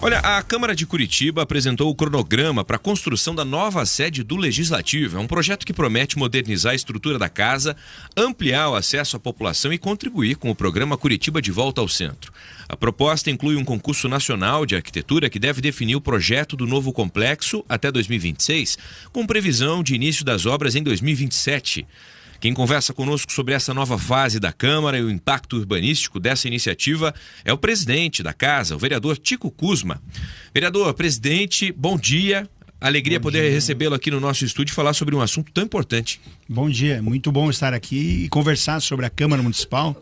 Olha, a Câmara de Curitiba apresentou o cronograma para a construção da nova sede do Legislativo. É um projeto que promete modernizar a estrutura da casa, ampliar o acesso à população e contribuir com o programa Curitiba de Volta ao Centro. A proposta inclui um concurso nacional de arquitetura que deve definir o projeto do novo complexo até 2026, com previsão de início das obras em 2027. Quem conversa conosco sobre essa nova fase da Câmara e o impacto urbanístico dessa iniciativa é o presidente da casa, o vereador Tico Kuzma. Vereador, presidente, bom dia. Alegria poder recebê-lo aqui no nosso estúdio e falar sobre um assunto tão importante. Bom dia, muito bom estar aqui e conversar sobre a Câmara Municipal,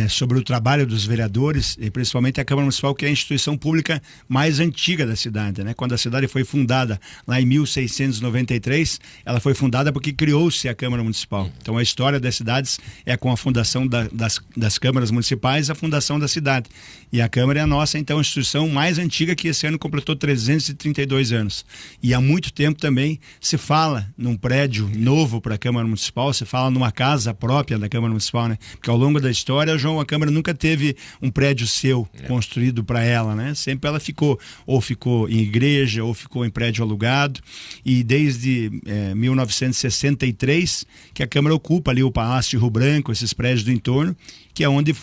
sobre o trabalho dos vereadores e principalmente a Câmara Municipal, que é a instituição pública mais antiga da cidade, né? Quando a cidade foi fundada lá em 1693, ela foi fundada porque criou-se a Câmara Municipal. Então a história das cidades é com a fundação das câmaras municipais, a fundação da cidade. E a Câmara é a nossa, então, instituição mais antiga, que esse ano completou 332 anos. E há muito tempo também se fala num prédio novo para a Câmara Municipal, se fala numa casa própria da Câmara Municipal, né? Porque ao longo da história, João, a Câmara nunca teve um prédio seu construído para ela, né? Sempre ela ficou em igreja, ou ficou em prédio alugado, e desde 1963 que a Câmara ocupa ali o Palácio Rio Branco, esses prédios do entorno, que é onde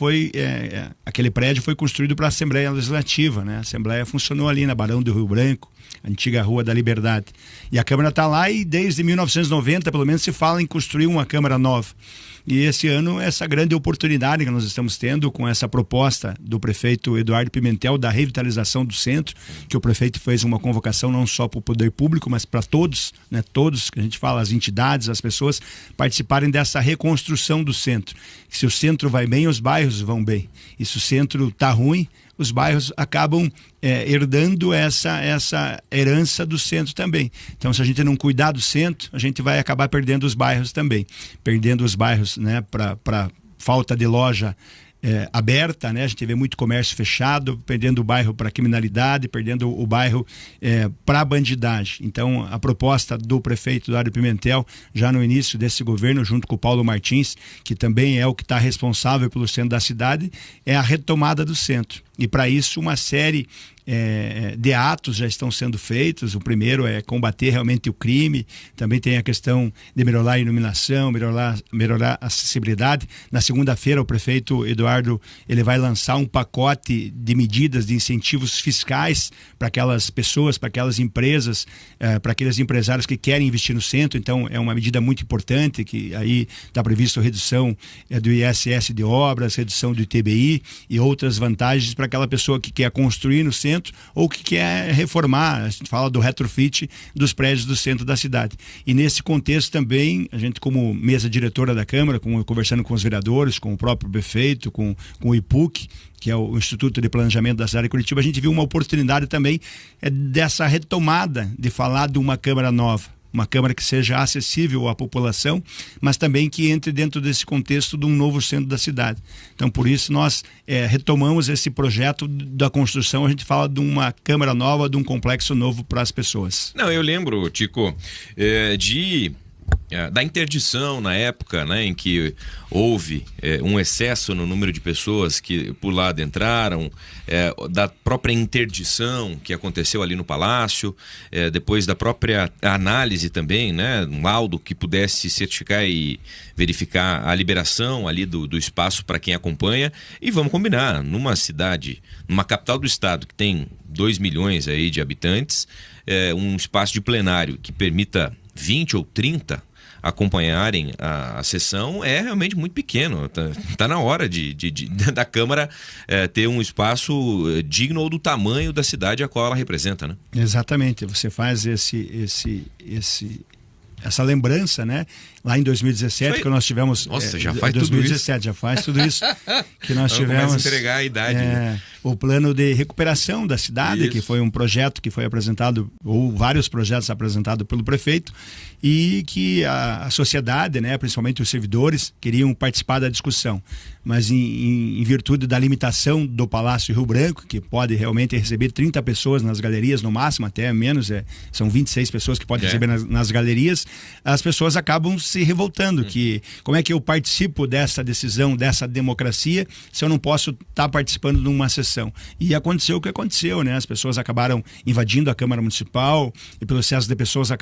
aquele prédio foi construído para a Assembleia Legislativa, né? A Assembleia funcionou ali na Barão do Rio Branco, antiga Rua da Liberdade. E a Câmara está lá e desde 1990, pelo menos, se fala em construir uma Câmara nova. E esse ano, essa grande oportunidade que nós estamos tendo com essa proposta do prefeito Eduardo Pimentel da revitalização do centro, que o prefeito fez uma convocação não só para o poder público, mas para todos, né? Todos, que a gente fala, as entidades, as pessoas participarem dessa reconstrução do centro. Se o centro vai bem, os bairros vão bem. E se o centro está ruim, os bairros acabam herdando essa herança do centro também. Então, se a gente não cuidar do centro, a gente vai acabar perdendo os bairros também. Perdendo os bairros, né, para falta de loja aberta, né? A gente vê muito comércio fechado, perdendo o bairro para criminalidade, perdendo o bairro para bandidagem. Então, a proposta do prefeito Eduardo Pimentel, já no início desse governo, junto com o Paulo Martins, que também é o que está responsável pelo centro da cidade, é a retomada do centro. E para isso, uma série de atos já estão sendo feitos. O primeiro é combater realmente o crime, também tem a questão de melhorar a iluminação, melhorar a acessibilidade. Na segunda-feira, o prefeito Eduardo ele vai lançar um pacote de medidas de incentivos fiscais para aquelas pessoas, para aquelas empresas, para aqueles empresários que querem investir no centro. Então é uma medida muito importante, que aí está previsto redução do ISS de obras, redução do ITBI e outras vantagens para aquela pessoa que quer construir no centro ou que quer reformar. A gente fala do retrofit dos prédios do centro da cidade. E nesse contexto também, a gente, como mesa diretora da Câmara, conversando com os vereadores, com o próprio prefeito, com o IPUC, que é o Instituto de Planejamento da cidade de Curitiba, a gente viu uma oportunidade também dessa retomada de falar de uma Câmara nova. Uma Câmara que seja acessível à população, mas também que entre dentro desse contexto de um novo centro da cidade. Então, por isso, nós retomamos esse projeto da construção. A gente fala de uma Câmara nova, de um complexo novo para as pessoas. Não, eu lembro, Tico, da interdição na época, né, em que houve um excesso no número de pessoas que por lá adentraram, da própria interdição que aconteceu ali no Palácio, depois da própria análise também, né, um laudo que pudesse certificar e verificar a liberação ali do espaço para quem acompanha. E vamos combinar, numa cidade, numa capital do estado que tem 2 milhões aí de habitantes, um espaço de plenário que permita 20 ou 30 acompanharem a sessão é realmente muito pequeno. Tá na hora da Câmara ter um espaço digno ou do tamanho da cidade a qual ela representa, né? Exatamente, você faz essa lembrança, né? Lá em 2017, que nós tivemos... Nossa, já faz 2017, já faz tudo isso. Que nós tivemos... entregar a idade, né? O plano de recuperação da cidade, que foi um projeto que foi apresentado, ou vários projetos apresentados pelo prefeito, e que a sociedade, né, principalmente os servidores, queriam participar da discussão. Mas em virtude da limitação do Palácio Rio Branco, que pode realmente receber 30 pessoas nas galerias, no máximo, até menos, são 26 pessoas que podem receber nas galerias, as pessoas acabam se revoltando, que como é que eu participo dessa decisão, dessa democracia, se eu não posso estar participando de uma sessão. E aconteceu o que aconteceu, né? As pessoas acabaram invadindo a Câmara Municipal e pelo excesso de pessoas a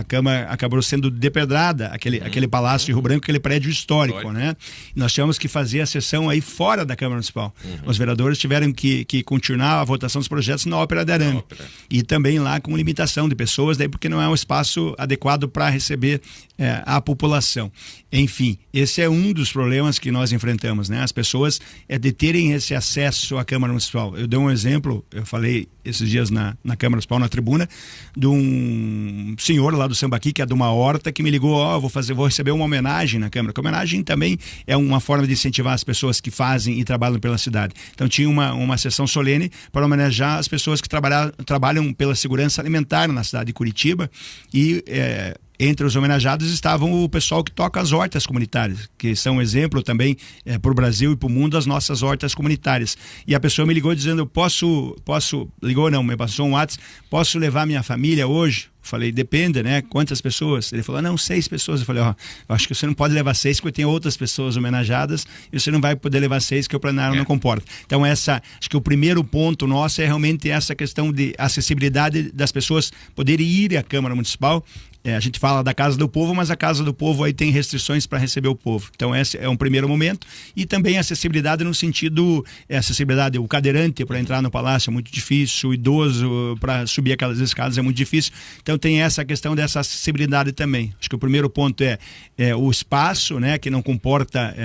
Câmara acabou sendo depedrada, aquele Palácio de Rio Branco, aquele prédio histórico, né? E nós tivemos que fazer a sessão aí fora da Câmara Municipal. Os vereadores tiveram que continuar a votação dos projetos na Ópera de Arame. E também lá com limitação de pessoas, daí porque não é um espaço adequado para receber a população. Enfim, esse é um dos problemas que nós enfrentamos, né? As pessoas de terem esse acesso à Câmara Municipal. Eu dei um exemplo, eu falei esses dias na Câmara Municipal, na tribuna, de um senhor lá do Sambaqui, que é de uma horta, que me ligou, vou receber uma homenagem na Câmara. Que homenagem também é uma forma de incentivar as pessoas que fazem e trabalham pela cidade. Então tinha uma sessão solene para homenagear as pessoas que trabalham pela segurança alimentar na cidade de Curitiba e entre os homenageados estavam o pessoal que toca as hortas comunitárias, que são exemplo também para o Brasil e para o mundo, as nossas hortas comunitárias. E a pessoa me ligou dizendo, ligou não, me passou um WhatsApp, posso levar minha família hoje? Falei, depende, né? Quantas pessoas? Ele falou, não, 6 pessoas. Eu falei, eu acho que você não pode levar 6 porque tem outras pessoas homenageadas e você não vai poder levar 6 que o plenário não comporta. Então acho que o primeiro ponto nosso é realmente essa questão de acessibilidade das pessoas poderem ir à Câmara Municipal. A gente fala da Casa do Povo, mas a Casa do Povo aí tem restrições para receber o povo. Então esse é um primeiro momento. E também acessibilidade no sentido, acessibilidade, o cadeirante para entrar no palácio é muito difícil, o idoso para subir aquelas escadas é muito difícil. Então tem essa questão dessa acessibilidade também. Acho que o primeiro ponto é o espaço, né, que não comporta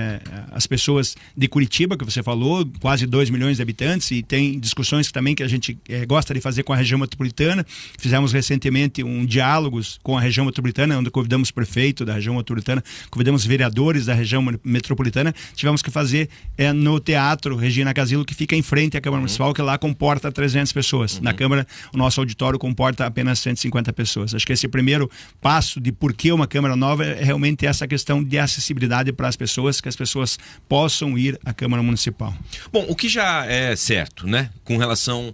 as pessoas de Curitiba, que você falou, quase 2 milhões de habitantes, e tem discussões também que a gente gosta de fazer com a região metropolitana. Fizemos recentemente diálogos com a região metropolitana, onde convidamos o prefeito da região metropolitana, convidamos vereadores da região metropolitana. Tivemos que fazer no Teatro Regina Casilo, que fica em frente à Câmara Municipal, que lá comporta 300 pessoas. Na Câmara, o nosso auditório comporta apenas 150 pessoas. Acho que esse primeiro passo de por que uma Câmara nova é realmente essa questão de acessibilidade para as pessoas, que as pessoas possam ir à Câmara Municipal. Bom, o que já é certo, né, com relação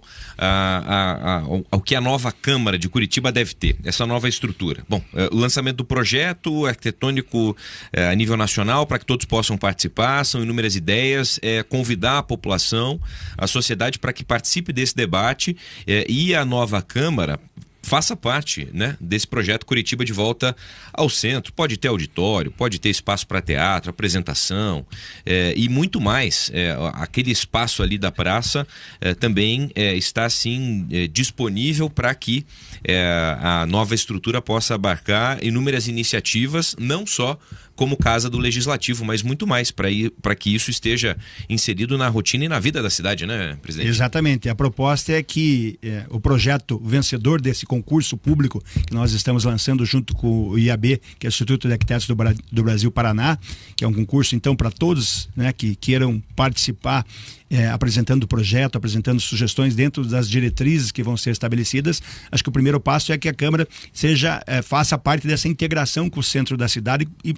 ao que a nova Câmara de Curitiba deve ter, essa nova estrutura. Bom, o lançamento do projeto arquitetônico a nível nacional para que todos possam participar, são inúmeras ideias, convidar a população, a sociedade para que participe desse debate e a nova Câmara faça parte, né, desse projeto Curitiba de volta ao centro. Pode ter auditório, pode ter espaço para teatro, apresentação e muito mais. Aquele espaço ali da praça também está assim disponível para que a nova estrutura possa abarcar inúmeras iniciativas, não só como casa do Legislativo, mas muito mais para que isso esteja inserido na rotina e na vida da cidade, né, presidente? Exatamente. A proposta é que o projeto vencedor desse concurso público que nós estamos lançando junto com o IAB, que é o Instituto de Arquitetos do Brasil Paraná, que é um concurso então para todos, né, que queiram participar, apresentando o projeto, apresentando sugestões dentro das diretrizes que vão ser estabelecidas. Acho que o primeiro passo é que a Câmara faça parte dessa integração com o centro da cidade e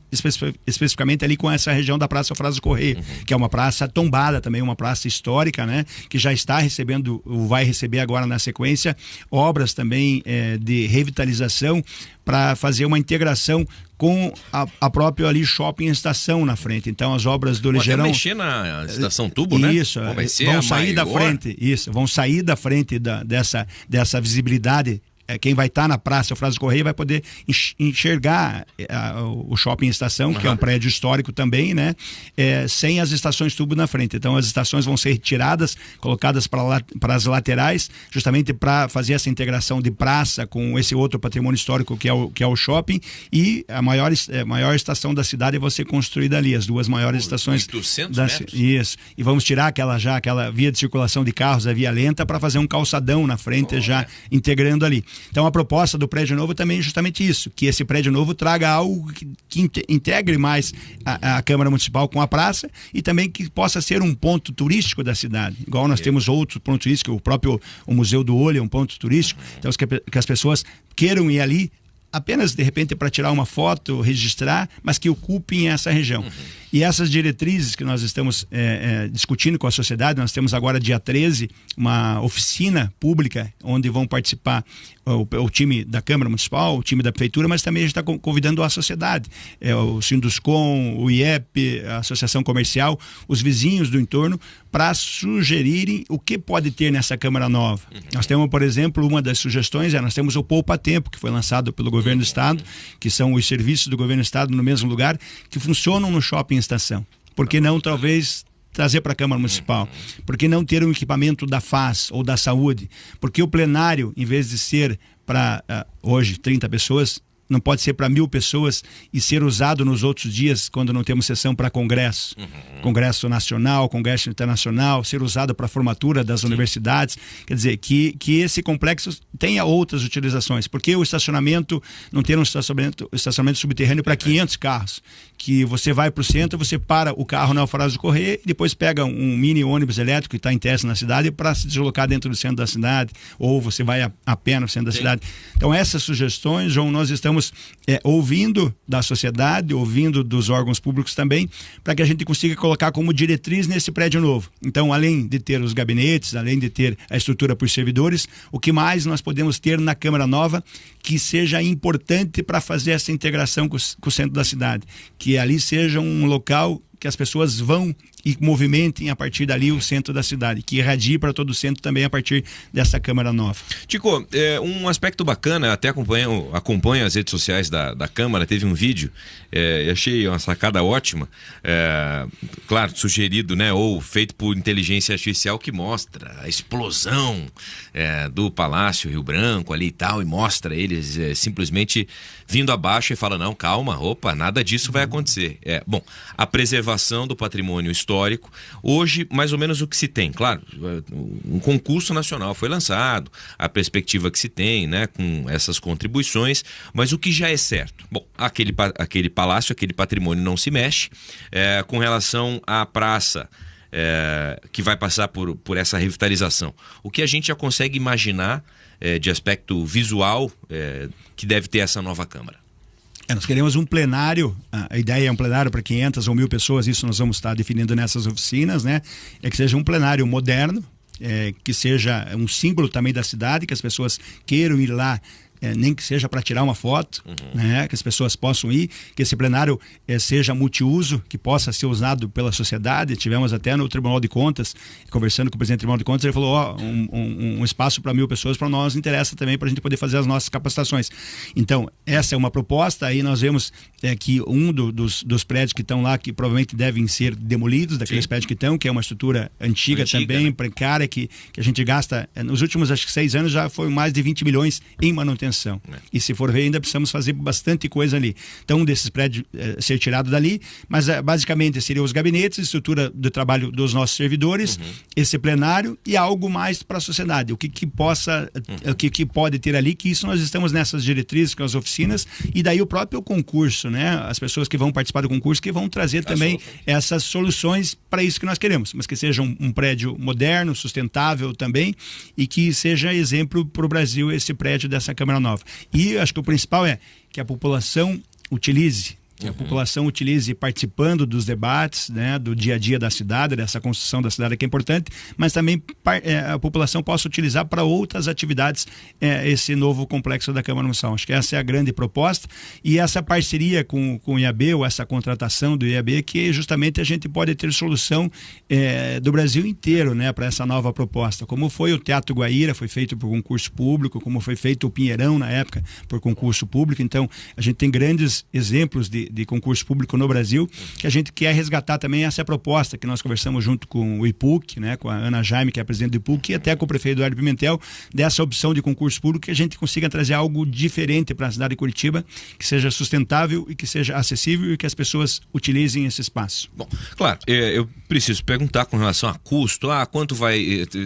especificamente ali com essa região da Praça Eufrásio Correia, que é uma praça tombada também, uma praça histórica, né, que já está recebendo, ou vai receber agora na sequência, obras também de revitalização para fazer uma integração com a própria ali shopping estação na frente. Então as obras do Ligeirão... Pode mexer na estação Tubo, né? Isso, vão sair da frente, vão sair da frente dessa visibilidade. Quem vai estar na Praça Eufrásio Correia vai poder enxergar o shopping estação, que é um prédio histórico também, né? Sem as estações tubo na frente. Então as estações vão ser retiradas, colocadas para as laterais, justamente para fazer essa integração de praça com esse outro patrimônio histórico que é o shopping, e a maior estação da cidade vai ser construída ali, as duas maiores estações. 800 metros? Isso. E vamos tirar aquela via de circulação de carros, a via lenta, para fazer um calçadão na frente, integrando ali. Então a proposta do prédio novo também é justamente isso, que esse prédio novo traga algo que integre mais a Câmara Municipal com a praça e também que possa ser um ponto turístico da cidade, igual nós temos outros pontos turísticos, o Museu do Olho é um ponto turístico, então que as pessoas queiram ir ali apenas de repente para tirar uma foto, registrar, mas que ocupem essa região. E essas diretrizes que nós estamos discutindo com a sociedade, nós temos agora dia 13 uma oficina pública onde vão participar o time da Câmara Municipal, o time da Prefeitura, mas também a gente está convidando a sociedade, o Sinduscom, o IEP, a Associação Comercial, os vizinhos do entorno, para sugerirem o que pode ter nessa Câmara nova. Nós temos, por exemplo, uma das sugestões nós temos o Poupa Tempo, que foi lançado pelo Governo do Estado, que são os serviços do Governo do Estado no mesmo lugar, que funcionam no shopping estação. Por que não, talvez, trazer para a Câmara Municipal? Por que não ter um equipamento da FAS ou da saúde? Porque o plenário, em vez de ser para, hoje, 30 pessoas, não pode ser para 1.000 pessoas e ser usado nos outros dias quando não temos sessão para congresso. Congresso nacional, congresso internacional, ser usado para a formatura das universidades. Quer dizer, que esse complexo tenha outras utilizações. Porque o estacionamento, não ter um estacionamento subterrâneo para 500 carros. Que você vai para o centro, você para o carro na Alfarrás do Correia e depois pega um mini ônibus elétrico que está em teste na cidade para se deslocar dentro do centro da cidade, ou você vai a pé no centro da cidade. Então essas sugestões, João, nós estamos ouvindo da sociedade, ouvindo dos órgãos públicos também, para que a gente consiga colocar como diretriz nesse prédio novo. Então, além de ter os gabinetes, além de ter a estrutura por servidores, o que mais nós podemos ter na Câmara Nova que seja importante para fazer essa integração com o centro da cidade, que ali seja um local que as pessoas vão e movimentem a partir dali o centro da cidade, que irradie para todo o centro também a partir dessa Câmara Nova. Tico, um aspecto bacana, até acompanho as redes sociais da Câmara, teve um vídeo, achei uma sacada ótima, claro, sugerido, né, ou feito por inteligência artificial, que mostra a explosão do Palácio Rio Branco ali e tal, e mostra eles simplesmente vindo abaixo e fala, não, calma, opa, nada disso vai acontecer. Bom, a preservação do patrimônio histórico, hoje mais ou menos o que se tem, claro, um concurso nacional foi lançado, a perspectiva que se tem, né, com essas contribuições, mas o que já é certo? Bom, aquele palácio, aquele patrimônio não se mexe. Com relação à praça, que vai passar por essa revitalização, o que a gente já consegue imaginar de aspecto visual que deve ter essa nova Câmara? Nós queremos um plenário, a ideia é um plenário para 500 ou 1.000 pessoas, isso nós vamos estar definindo nessas oficinas, né? Que seja um plenário moderno, que seja um símbolo também da cidade, que as pessoas queiram ir lá, nem que seja para tirar uma foto, né? Que as pessoas possam ir, que esse plenário seja multiuso, que possa ser usado pela sociedade. Tivemos até no Tribunal de Contas, conversando com o presidente do Tribunal de Contas, ele falou, um espaço para 1.000 pessoas para nós interessa também, para a gente poder fazer as nossas capacitações. Então, essa é uma proposta. Aí nós vemos que um dos prédios que estão lá, que provavelmente devem ser demolidos, daqueles prédios que estão, que é uma estrutura antiga também, né? Precária, que a gente gasta, nos últimos, acho que 6 anos, já foi mais de 20 milhões em manutenção. E se for ver, ainda precisamos fazer bastante coisa ali. Então, um desses prédios ser tirado dali, mas basicamente seriam os gabinetes, estrutura do trabalho dos nossos servidores, esse plenário e algo mais para a sociedade. O que pode ter ali, que isso nós estamos nessas diretrizes com as oficinas, e daí o próprio concurso, né? As pessoas que vão participar do concurso que vão trazer também essas soluções para isso que nós queremos, mas que seja um prédio moderno, sustentável também, e que seja exemplo para o Brasil esse prédio dessa Câmara Nova. E acho que o principal é que a população utilize, participando dos debates, né, do dia a dia da cidade, dessa construção da cidade que é importante, mas também a população possa utilizar para outras atividades esse novo complexo da Câmara Municipal. Acho que essa é a grande proposta, e essa parceria com o IAB, ou essa contratação do IAB, que justamente a gente pode ter solução do Brasil inteiro, né, para essa nova proposta. Como foi o Teatro Guaíra, foi feito por concurso público, como foi feito o Pinheirão na época por concurso público. Então a gente tem grandes exemplos de concurso público no Brasil, que a gente quer resgatar também essa proposta, que nós conversamos junto com o IPUC, né, com a Ana Jaime, que é a presidente do IPUC, e até com o prefeito Eduardo Pimentel, dessa opção de concurso público, que a gente consiga trazer algo diferente para a cidade de Curitiba, que seja sustentável e que seja acessível, e que as pessoas utilizem esse espaço. Bom, claro, eu preciso perguntar com relação a custo, quanto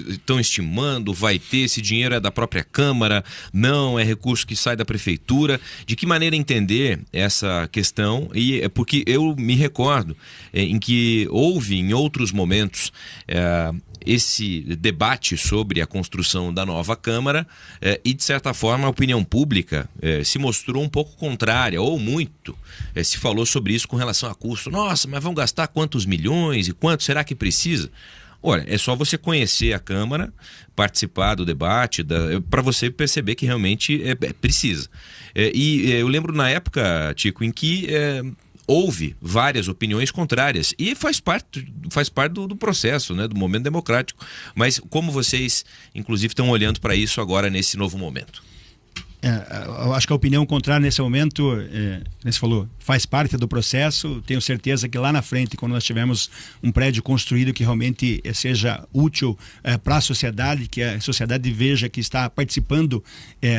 estão estimando, vai ter, esse dinheiro é da própria Câmara, não, é recurso que sai da Prefeitura, de que maneira entender essa questão? E é porque eu me recordo em que houve em outros momentos esse debate sobre a construção da nova Câmara e, de certa forma, a opinião pública se mostrou um pouco contrária, ou muito se falou sobre isso com relação a custo. Nossa, mas vão gastar quantos milhões e quanto será que precisa? Olha, é só você conhecer a Câmara, participar do debate, para você perceber que realmente precisa. E eu lembro na época, Tico, em que houve várias opiniões contrárias e faz parte do processo, né, do momento democrático. Mas como vocês, inclusive, estão olhando para isso agora nesse novo momento? Eu acho que a opinião contrária nesse momento, você falou, faz parte do processo. Tenho certeza que lá na frente, quando nós tivermos um prédio construído que realmente seja útil para a sociedade, que a sociedade veja que está participando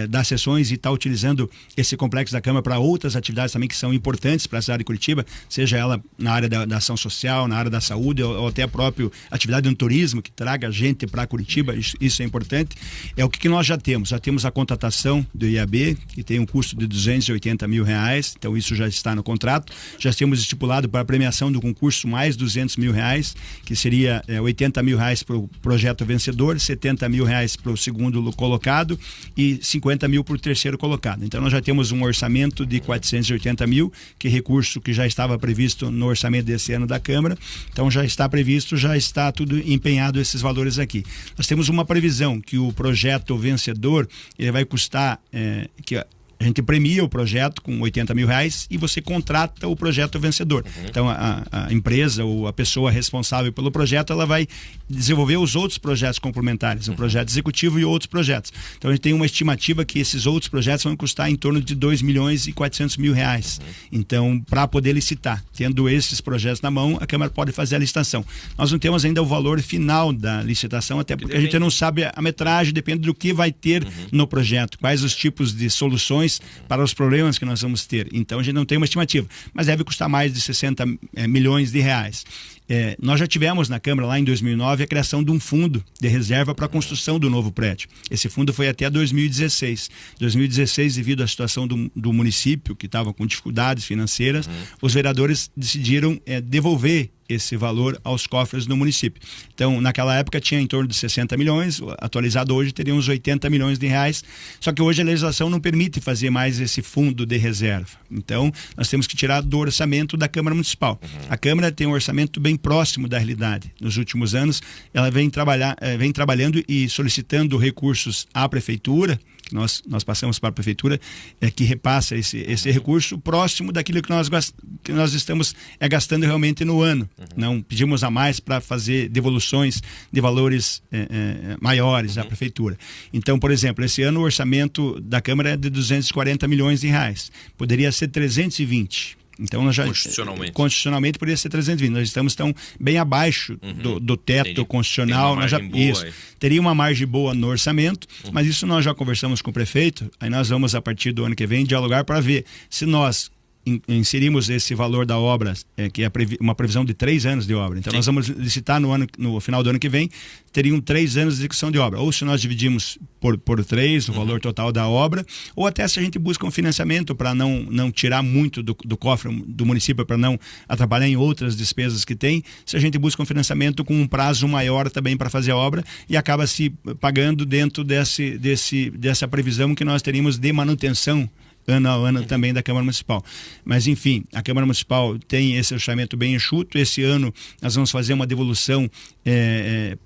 das sessões e está utilizando esse complexo da Câmara para outras atividades também que são importantes para a cidade de Curitiba, seja ela na área da ação social, na área da saúde ou até a própria atividade do turismo, que traga gente para Curitiba. Isso é importante. É o que nós já temos. Já temos a contratação do IAB, que tem um custo de R$280 mil, então isso já está no contrato. Já temos estipulado para a premiação do concurso mais R$200 mil, que seria R$80 mil para o projeto vencedor, R$70 mil para o segundo colocado e R$50 mil para o terceiro colocado. Então nós já temos um orçamento de R$480 mil, que é recurso que já estava previsto no orçamento desse ano da Câmara. Então já está previsto, já está tudo empenhado esses valores aqui. Nós temos uma previsão que o projeto vencedor ele vai custar que a gente premia o projeto com R$80 mil e você contrata o projeto vencedor. Então a empresa ou a pessoa responsável pelo projeto, ela vai desenvolver os outros projetos complementares, o projeto executivo e outros projetos. Então a gente tem uma estimativa que esses outros projetos vão custar em torno de R$2.4 milhões. Então, para poder licitar, tendo esses projetos na mão, a Câmara pode fazer a licitação. Nós não temos ainda o valor final da licitação, até porque a gente não sabe a metragem, depende do que vai ter no projeto, quais os tipos de soluções para os problemas que nós vamos ter. Então a gente não tem uma estimativa, mas deve custar mais de R$60 milhões. Nós já tivemos na Câmara lá em 2009 a criação de um fundo de reserva para a construção do novo prédio. Esse fundo foi até 2016. 2016, devido à situação do município, que estava com dificuldades financeiras, os vereadores decidiram devolver esse valor aos cofres do município. Então, naquela época tinha em torno de 60 milhões, atualizado hoje teria uns R$80 milhões, só que hoje a legislação não permite fazer mais esse fundo de reserva. Então, nós temos que tirar do orçamento da Câmara Municipal. A Câmara tem um orçamento bem próximo da realidade. Nos últimos anos, ela vem trabalhando e solicitando recursos à Prefeitura, que nós passamos para a Prefeitura, que repassa esse recurso próximo daquilo que nós estamos gastando realmente no ano. Não pedimos a mais para fazer devoluções de valores maiores à Prefeitura. Então, por exemplo, esse ano o orçamento da Câmara é de R$240 milhões. Poderia ser 320. Então nós já constitucionalmente poderia ser 320. Nós estamos tão bem abaixo do teto constitucional. Nós já teria uma margem boa no orçamento, mas isso nós já conversamos com o prefeito. Aí nós vamos a partir do ano que vem dialogar para ver se nós inserimos esse valor da obra, que é uma previsão de 3 anos de obra. Então nós vamos licitar no final do ano que vem, teriam 3 anos de execução de obra. Ou se nós dividimos por 3 o valor total da obra, ou até se a gente busca um financiamento para não tirar muito do cofre do município, para não atrapalhar em outras despesas que tem, se a gente busca um financiamento com um prazo maior também para fazer a obra e acaba se pagando dentro dessa previsão que nós teríamos de manutenção ano a ano também da Câmara Municipal. Mas enfim, a Câmara Municipal tem esse orçamento bem enxuto. Esse ano nós vamos fazer uma devolução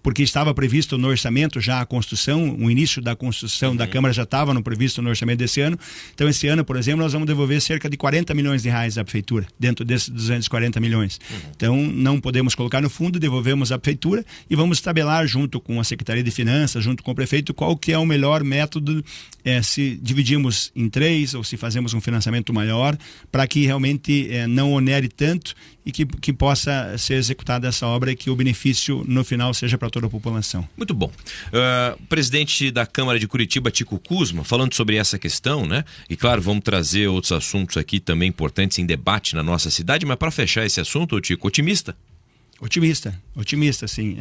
porque estava previsto no orçamento já a construção, o início da construção da Câmara já estava previsto no orçamento desse ano. Então esse ano, por exemplo, nós vamos devolver cerca de R$40 milhões à Prefeitura, dentro desses 240 milhões. Então não podemos colocar no fundo, devolvemos à Prefeitura e vamos tabelar junto com a Secretaria de Finanças, junto com o prefeito, qual que é o melhor método, se dividimos em 3 ou se fazemos um financiamento maior, para que realmente não onere tanto e que possa ser executada essa obra e que o benefício no final seja para toda a população. Muito bom. Presidente da Câmara de Curitiba, Tico Kuzma, falando sobre essa questão, né? E claro, vamos trazer outros assuntos aqui também importantes em debate na nossa cidade, mas para fechar esse assunto, Tico, otimista? Otimista, sim.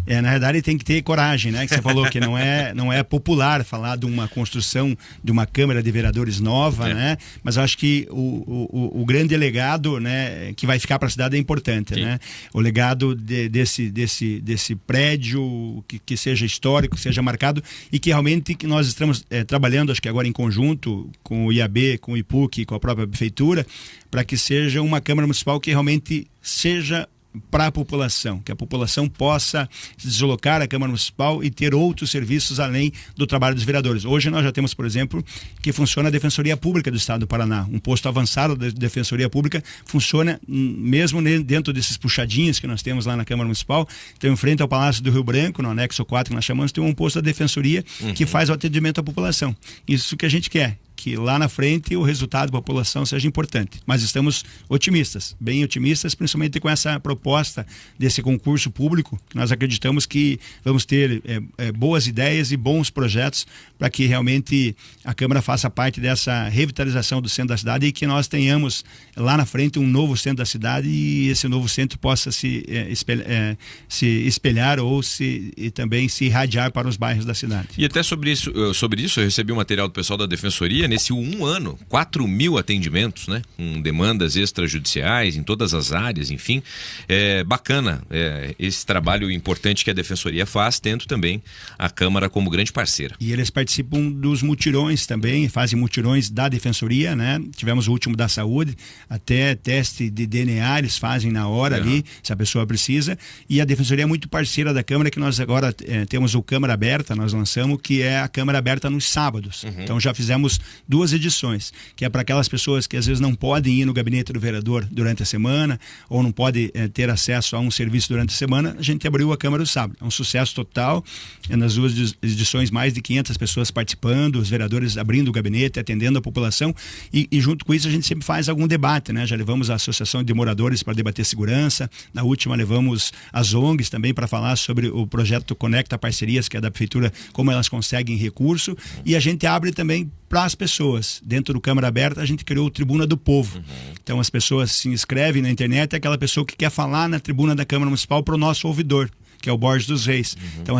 Na verdade, tem que ter coragem, né? Que você falou que não é popular falar de uma construção de uma Câmara de Vereadores nova, né? Mas eu acho que o grande legado, né, que vai ficar para a cidade é importante, né? O legado desse prédio que seja histórico, seja marcado e que realmente que nós estamos trabalhando, acho que agora em conjunto com o IAB, com o IPUC e com a própria Prefeitura, para que seja uma Câmara Municipal que realmente seja para a população, que a população possa se deslocar à Câmara Municipal e ter outros serviços além do trabalho dos vereadores. Hoje nós já temos, por exemplo, que funciona a Defensoria Pública do Estado do Paraná. Um posto avançado da Defensoria Pública funciona mesmo dentro desses puxadinhos que nós temos lá na Câmara Municipal. Então, em frente ao Palácio do Rio Branco, no anexo 4 que nós chamamos, tem um posto da Defensoria que faz o atendimento à população. Isso que a gente quer, que lá na frente o resultado da população seja importante. Mas estamos otimistas, bem otimistas, principalmente com essa proposta desse concurso público. Nós acreditamos que vamos ter boas ideias e bons projetos para que realmente a Câmara faça parte dessa revitalização do centro da cidade e que nós tenhamos lá na frente um novo centro da cidade e esse novo centro possa se espelhar ou também se irradiar para os bairros da cidade. E até sobre isso eu recebi um material do pessoal da Defensoria. Nesse um ano, 4.000 atendimentos, né? Com demandas extrajudiciais em todas as áreas, enfim. É bacana esse trabalho importante que a Defensoria faz, tendo também a Câmara como grande parceira. E eles participam dos mutirões também, fazem mutirões da Defensoria, né? Tivemos o último da saúde, até teste de DNA eles fazem na hora ali, se a pessoa precisa. E a Defensoria é muito parceira da Câmara, que nós agora temos o Câmara Aberta, nós lançamos, que é a Câmara Aberta nos sábados. Então já fizemos 2 edições, que é para aquelas pessoas que às vezes não podem ir no gabinete do vereador durante a semana ou não podem ter acesso a um serviço durante a semana. A gente abriu a Câmara do sábado. É um sucesso total. Nas 2 edições, mais de 500 pessoas participando, os vereadores abrindo o gabinete, atendendo a população e junto com isso a gente sempre faz algum debate, né? Já levamos a Associação de Moradores para debater segurança. Na última levamos as ONGs também para falar sobre o projeto Conecta Parcerias, que é da Prefeitura, como elas conseguem recurso, e a gente abre também para as pessoas. Dentro do Câmara Aberta a gente criou o Tribuna do Povo. Então as pessoas se inscrevem na internet, é aquela pessoa que quer falar na tribuna da Câmara Municipal para o nosso ouvidor, que é o Borges dos Reis. Então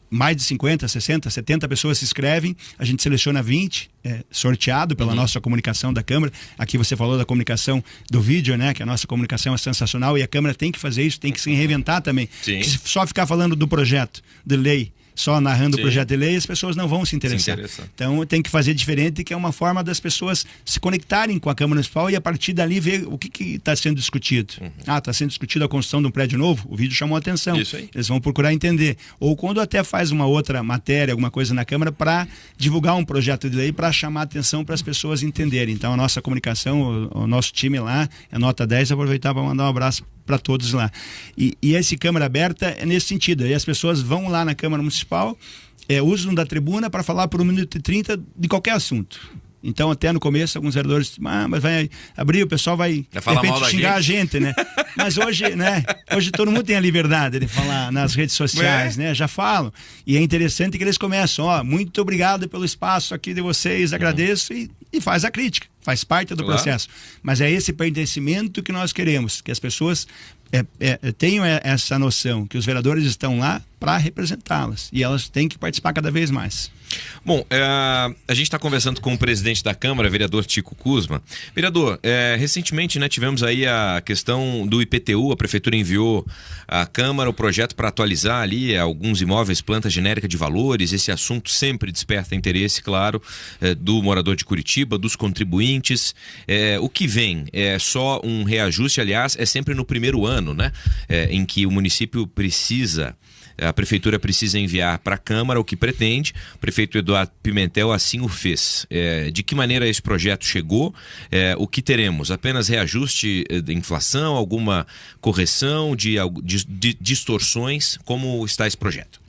mais de 50, 60, 70 pessoas se inscrevem, a gente seleciona 20, sorteado pela nossa comunicação da Câmara. Aqui você falou da comunicação do vídeo, né? Que a nossa comunicação é sensacional e a Câmara tem que fazer isso, tem que se reinventar também. Se só ficar falando do projeto de lei, só narrando o projeto de lei, as pessoas não vão se interessar. Então tem que fazer diferente, que é uma forma das pessoas se conectarem com a Câmara Municipal e a partir dali ver o que está sendo discutido. Está sendo discutida a construção de um prédio novo, o vídeo chamou a atenção. Eles vão procurar entender. Ou quando até faz uma outra matéria, alguma coisa na Câmara para divulgar um projeto de lei para chamar a atenção para as pessoas entenderem. Então a nossa comunicação, o nosso time lá, é nota 10, aproveitar para mandar um abraço para todos lá. E esse Câmara Aberta é nesse sentido. Aí as pessoas vão lá na Câmara Municipal, usam da tribuna para falar por 1 minuto e 30 de qualquer assunto. Então, até no começo, alguns vereadores mas vai abrir, o pessoal vai de repente xingar a gente, né? Mas hoje, né? Hoje todo mundo tem a liberdade de falar nas redes sociais, né? Já falam. E é interessante que eles começam, muito obrigado pelo espaço aqui de vocês, agradeço e faz a crítica. Faz parte do processo. Mas é esse pertencimento que nós queremos, que as pessoas tenham essa noção, que os vereadores estão lá para representá-las e elas têm que participar cada vez mais. Bom, a gente está conversando com o presidente da Câmara, vereador Tico Kuzma. Vereador, recentemente, né, tivemos aí a questão do IPTU, a Prefeitura enviou à Câmara o projeto para atualizar ali alguns imóveis, planta genérica de valores. Esse assunto sempre desperta interesse, claro, do morador de Curitiba, dos contribuintes. O que vem é só um reajuste, aliás, é sempre no primeiro ano, né, em que o município precisa... A Prefeitura precisa enviar para a Câmara o que pretende. O prefeito Eduardo Pimentel assim o fez. De que maneira esse projeto chegou? O que teremos? Apenas reajuste da inflação? Alguma correção de distorções? Como está esse projeto?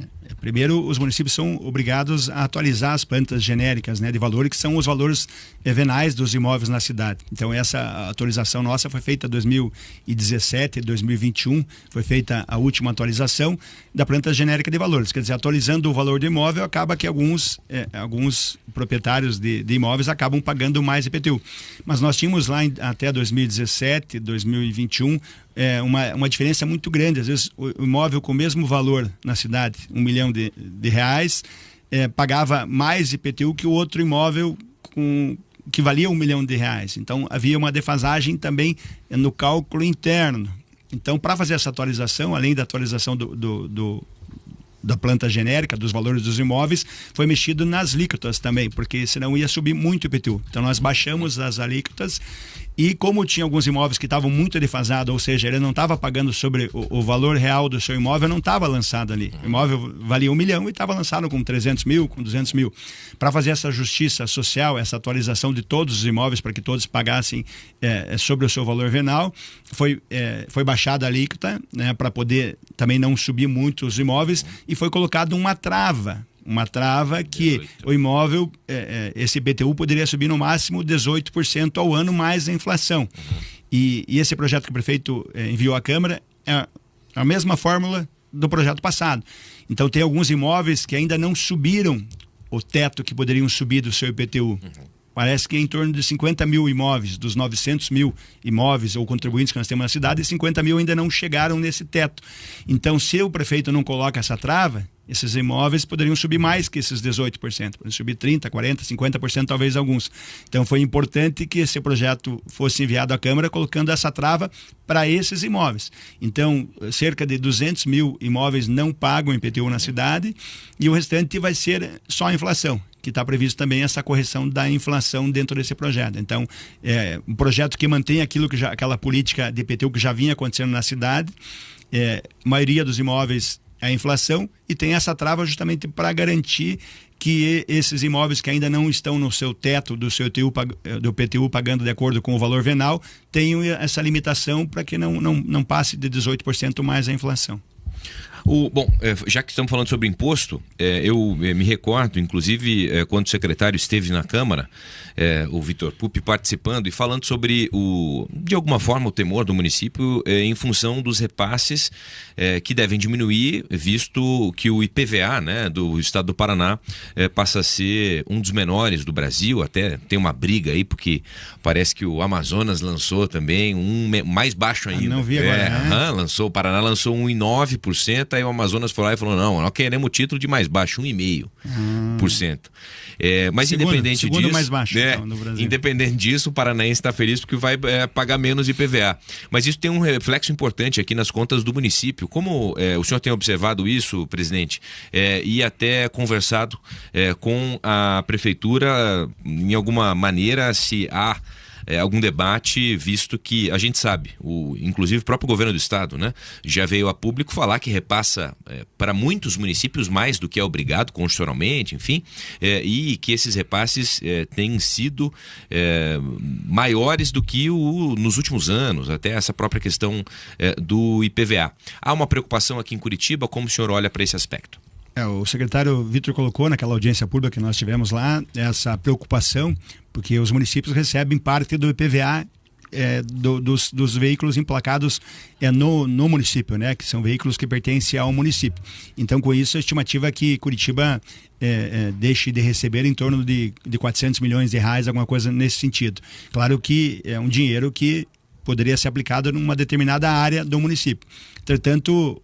Primeiro, os municípios são obrigados a atualizar as plantas genéricas, né, de valor, que são os valores venais dos imóveis na cidade. Então, essa atualização nossa foi feita em 2017, 2021, foi feita a última atualização da planta genérica de valores. Quer dizer, atualizando o valor do imóvel, acaba que alguns proprietários de imóveis acabam pagando mais IPTU. Mas nós tínhamos lá até 2017, 2021, uma diferença muito grande. Às vezes o imóvel com o mesmo valor na cidade, R$1 milhão de reais, pagava mais IPTU que o outro imóvel que valia R$1 milhão de reais. Então havia uma defasagem também no cálculo interno. Então, para fazer essa atualização, além da atualização da planta genérica, dos valores dos imóveis, foi mexido nas alíquotas também, porque senão ia subir muito o IPTU. Então nós baixamos as alíquotas, e como tinha alguns imóveis que estavam muito defasados, ou seja, ele não estava pagando sobre o valor real do seu imóvel, não estava lançado ali. O imóvel valia R$1 milhão e estava lançado com 300 mil, com 200 mil. Para fazer essa justiça social, essa atualização de todos os imóveis, para que todos pagassem sobre o seu valor venal, foi baixada a alíquota, né, para poder também não subir muito os imóveis, e foi colocado uma trava que 18. O imóvel, esse IPTU poderia subir no máximo 18% ao ano, mais a inflação. E esse projeto que o prefeito enviou à Câmara é a mesma fórmula do projeto passado. Então tem alguns imóveis que ainda não subiram o teto que poderiam subir do seu IPTU. Parece que é em torno de 50 mil imóveis, dos 900 mil imóveis ou contribuintes que nós temos na cidade, 50 mil ainda não chegaram nesse teto. Então, se o prefeito não coloca essa trava, esses imóveis poderiam subir mais que esses 18%, poderiam subir 30%, 40%, 50%, talvez alguns. Então, foi importante que esse projeto fosse enviado à Câmara colocando essa trava para esses imóveis. Então, cerca de 200 mil imóveis não pagam IPTU na cidade, e o restante vai ser só a inflação, que está previsto também essa correção da inflação dentro desse projeto. Então, um projeto que mantém aquela política de IPTU que já vinha acontecendo na cidade, a maioria dos imóveis é a inflação, e tem essa trava justamente para garantir que esses imóveis que ainda não estão no seu teto do IPTU pagando de acordo com o valor venal, tenham essa limitação para que não passe de 18% mais a inflação. Bom, já que estamos falando sobre imposto, eu me recordo, inclusive, quando o secretário esteve na Câmara, o Vitor Pupi, participando e falando sobre, de alguma forma, o temor do município em função dos repasses que devem diminuir, visto que o IPVA, né, do estado do Paraná passa a ser um dos menores do Brasil. Até tem uma briga aí, porque parece que o Amazonas lançou também mais baixo ainda. Não vi agora, o Paraná lançou 1,9%, aí o Amazonas foi lá e falou, não, nós queremos o título de mais baixo, 1,5%. Mas independente disso, mais baixo, então, no Brasil. Independente disso, o paranaense está feliz porque vai pagar menos IPVA. Mas isso tem um reflexo importante aqui nas contas do município. Como o senhor tem observado isso, presidente, e até conversado com a prefeitura, em alguma maneira, se há algum debate, visto que a gente sabe, inclusive o próprio governo do estado, né, já veio a público falar que repassa para muitos municípios mais do que é obrigado constitucionalmente, enfim, e que esses repasses têm sido maiores do que nos últimos anos, até essa própria questão do IPVA. Há uma preocupação aqui em Curitiba, como o senhor olha para esse aspecto? O secretário Vitor colocou naquela audiência pública que nós tivemos lá essa preocupação, porque os municípios recebem parte do IPVA dos veículos emplacados no município, né? Que são veículos que pertencem ao município. Então, com isso, a estimativa é que Curitiba deixe de receber em torno de 400 milhões de reais, alguma coisa nesse sentido. Claro que é um dinheiro que poderia ser aplicado numa determinada área do município. Entretanto,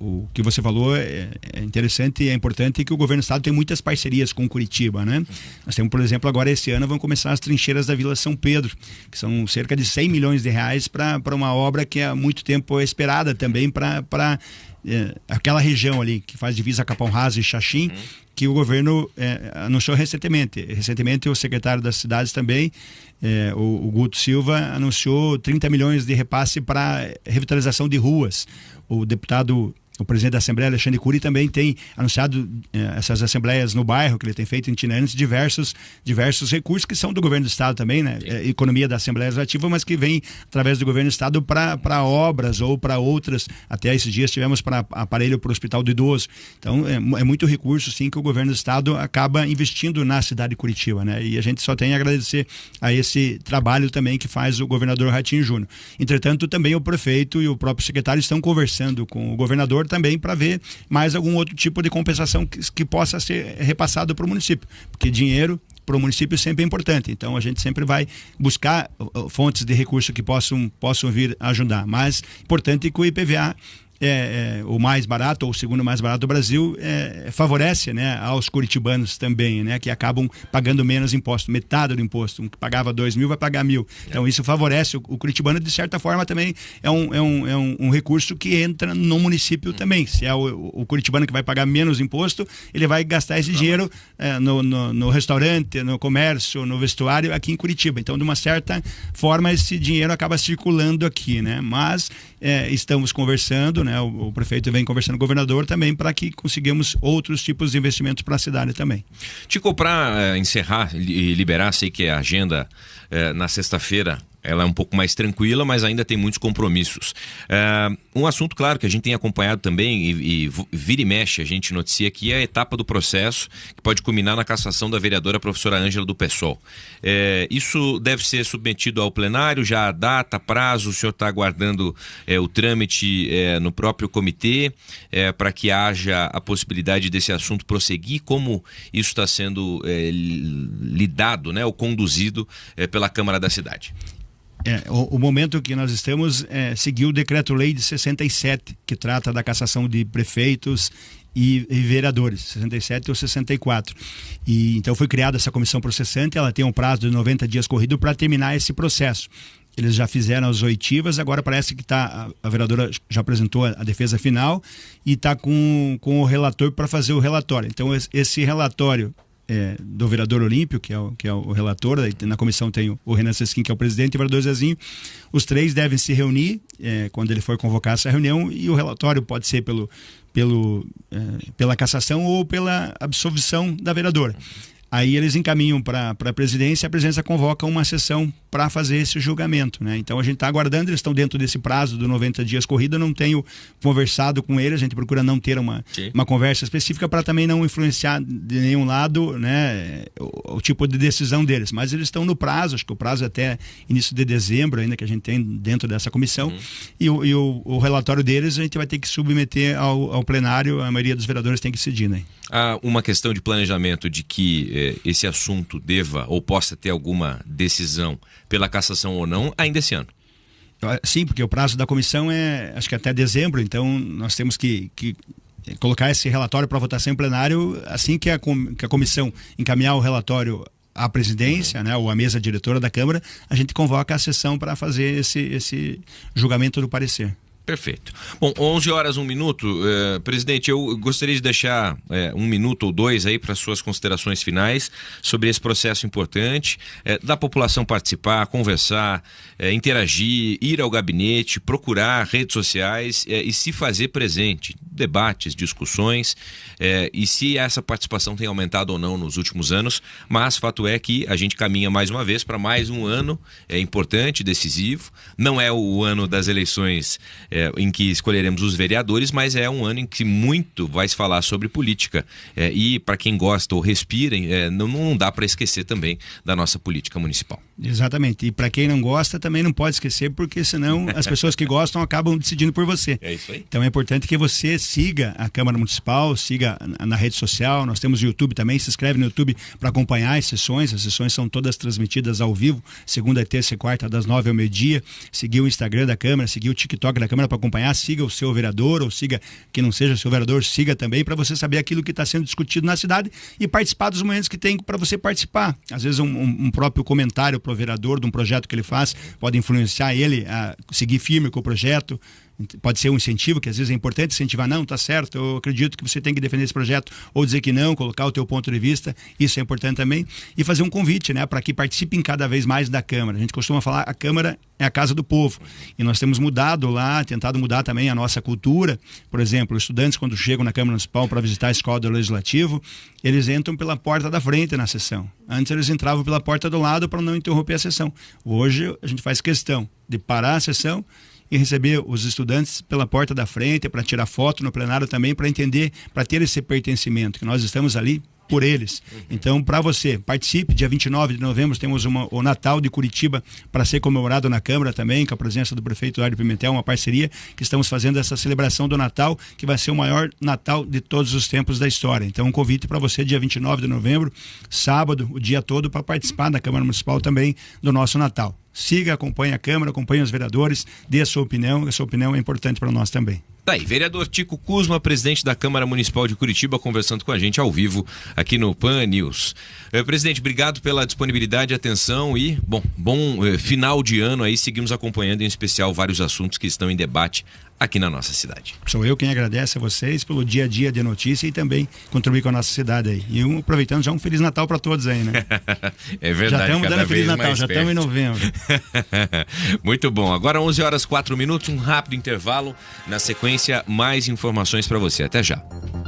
o que você falou é interessante e é importante, que o governo do estado tem muitas parcerias com Curitiba, né? Nós temos, por exemplo, agora esse ano vão começar as trincheiras da Vila São Pedro, que são cerca de 100 milhões de reais para uma obra que há muito tempo é esperada também para aquela região ali, que faz divisa Capão Raso e Xaxim, que o governo anunciou recentemente. Recentemente o secretário das cidades também, o Guto Silva, anunciou 30 milhões de repasse para revitalização de ruas. O presidente da Assembleia, Alexandre Cury, também tem anunciado essas assembleias no bairro, que ele tem feito itinerantes, diversos recursos que são do governo do estado também, né? Economia da Assembleia Legislativa, mas que vem através do governo do estado para obras ou para outras. Até esses dias tivemos para aparelho para o Hospital do Idoso. Então é muito recurso, sim, que o governo do estado acaba investindo na cidade de Curitiba, né? E a gente só tem a agradecer a esse trabalho também que faz o governador Ratinho Júnior. Entretanto, também o prefeito e o próprio secretário estão conversando com o governador também para ver mais algum outro tipo de compensação que possa ser repassado para o município, porque dinheiro para o município sempre é importante. Então a gente sempre vai buscar fontes de recurso que possam vir ajudar. Mas importante que o IPVA o mais barato ou o segundo mais barato do Brasil, favorece, né, aos curitibanos também, né, que acabam pagando menos imposto, metade do imposto. Um que pagava 2.000 vai pagar 1.000. Então isso favorece o curitibano. De certa forma também é um recurso que entra no município também. Se é o curitibano que vai pagar menos imposto, ele vai gastar esse dinheiro no restaurante, no comércio, no vestuário aqui em Curitiba. Então, de uma certa forma, esse dinheiro acaba circulando aqui, né? Mas estamos conversando, né? O prefeito vem conversando com o governador também para que consigamos outros tipos de investimentos para a cidade também. Tico, para encerrar e liberar, sei que a agenda na sexta-feira ela é um pouco mais tranquila, mas ainda tem muitos compromissos. Um assunto, claro, que a gente tem acompanhado também e vira e mexe, a gente noticia aqui, é a etapa do processo que pode culminar na cassação da vereadora professora Ângela do PSOL. Isso deve ser submetido ao plenário, já há data, prazo, o senhor está aguardando o trâmite no próprio comitê para que haja a possibilidade desse assunto prosseguir? Como isso está sendo lidado, né, ou conduzido pela Câmara da cidade? O momento que nós estamos seguir o decreto-lei de 67, que trata da cassação de prefeitos e vereadores, 67 ou 64. E então foi criada essa comissão processante, ela tem um prazo de 90 dias corrido para terminar esse processo. Eles já fizeram as oitivas, agora parece que a vereadora já apresentou a defesa final e está com o relator para fazer o relatório. Então esse relatório do vereador Olímpio, que é o relator, na comissão tem o Renan Sesquim, que é o presidente, e o vereador Zezinho. Os três devem se reunir quando ele for convocar essa reunião, e o relatório pode ser pela cassação ou pela absolvição da vereadora. Aí eles encaminham para a presidência, a presidência convoca uma sessão para fazer esse julgamento, né? Então a gente está aguardando, eles estão dentro desse prazo de 90 dias corrida. Não tenho conversado com eles, a gente procura não ter uma conversa específica para também não influenciar de nenhum lado, né, o tipo de decisão deles, mas eles estão no prazo, acho que o prazo é até início de dezembro ainda que a gente tem dentro dessa comissão, e o relatório deles a gente vai ter que submeter ao plenário, a maioria dos vereadores tem que decidir, né? Há uma questão de planejamento de que esse assunto deva ou possa ter alguma decisão pela cassação ou não ainda esse ano? Sim, porque o prazo da comissão acho que até dezembro, então nós temos que colocar esse relatório para votação em plenário assim que a comissão encaminhar o relatório à presidência, né, ou à mesa diretora da Câmara, a gente convoca a sessão para fazer esse julgamento do parecer. Perfeito. Bom, 11 horas, 1 minuto. Presidente, eu gostaria de deixar 1 minuto ou 2 aí para suas considerações finais sobre esse processo importante, da população participar, conversar, interagir, ir ao gabinete, procurar redes sociais e se fazer presente, debates, discussões, e se essa participação tem aumentado ou não nos últimos anos, mas fato é que a gente caminha mais uma vez para mais um ano importante, decisivo. Não é o ano das eleições em que escolheremos os vereadores, mas é um ano em que muito vai se falar sobre política, e para quem gosta ou respira, não dá para esquecer também da nossa política municipal. Exatamente, e para quem não gosta também não pode esquecer, porque senão as pessoas que gostam acabam decidindo por você. É isso aí. Então é importante que você siga a Câmara Municipal, siga na rede social, nós temos o YouTube também, se inscreve no YouTube para acompanhar as sessões são todas transmitidas ao vivo, segunda, terça e quarta, das 9 ao meio-dia. Seguir o Instagram da Câmara, seguir o TikTok da Câmara para acompanhar, siga o seu vereador, ou siga que não seja o seu vereador, siga também, para você saber aquilo que está sendo discutido na cidade e participar dos momentos que tem para você participar. Às vezes um próprio comentário para o vereador de um projeto que ele faz pode influenciar ele a seguir firme com o projeto. Pode ser um incentivo, que às vezes é importante incentivar, não, tá certo, eu acredito que você tem que defender esse projeto, ou dizer que não, colocar o teu ponto de vista, isso é importante também, e fazer um convite, né, para que participem cada vez mais da Câmara. A gente costuma falar, a Câmara é a casa do povo, e nós temos mudado lá, tentado mudar também a nossa cultura. Por exemplo, os estudantes quando chegam na Câmara Municipal para visitar a escola do Legislativo, eles entram pela porta da frente na sessão. Antes eles entravam pela porta do lado para não interromper a sessão. Hoje a gente faz questão de parar a sessão e receber os estudantes pela porta da frente, para tirar foto no plenário também, para entender, para ter esse pertencimento, que nós estamos ali por eles. Então, para você, participe. Dia 29 de novembro temos o Natal de Curitiba para ser comemorado na Câmara também, com a presença do prefeito Eduardo Pimentel, uma parceria que estamos fazendo essa celebração do Natal, que vai ser o maior Natal de todos os tempos da história. Então, um convite para você, dia 29 de novembro, sábado, o dia todo, para participar da Câmara Municipal também do nosso Natal. Siga, acompanhe a Câmara, acompanhe os vereadores, dê a sua opinião é importante para nós também. Tá aí, vereador Tico Kuzma, presidente da Câmara Municipal de Curitiba, conversando com a gente ao vivo aqui no Pan News. Presidente, obrigado pela disponibilidade e atenção e, bom final de ano aí, seguimos acompanhando em especial vários assuntos que estão em debate aqui na nossa cidade. Sou eu quem agradece a vocês pelo dia a dia de notícia e também contribuir com a nossa cidade aí. E aproveitando já um Feliz Natal para todos aí, né? É verdade. Já estamos dando Feliz Natal, já estamos em novembro. Muito bom. Agora 11h04, um rápido intervalo. Na sequência, mais informações para você. Até já.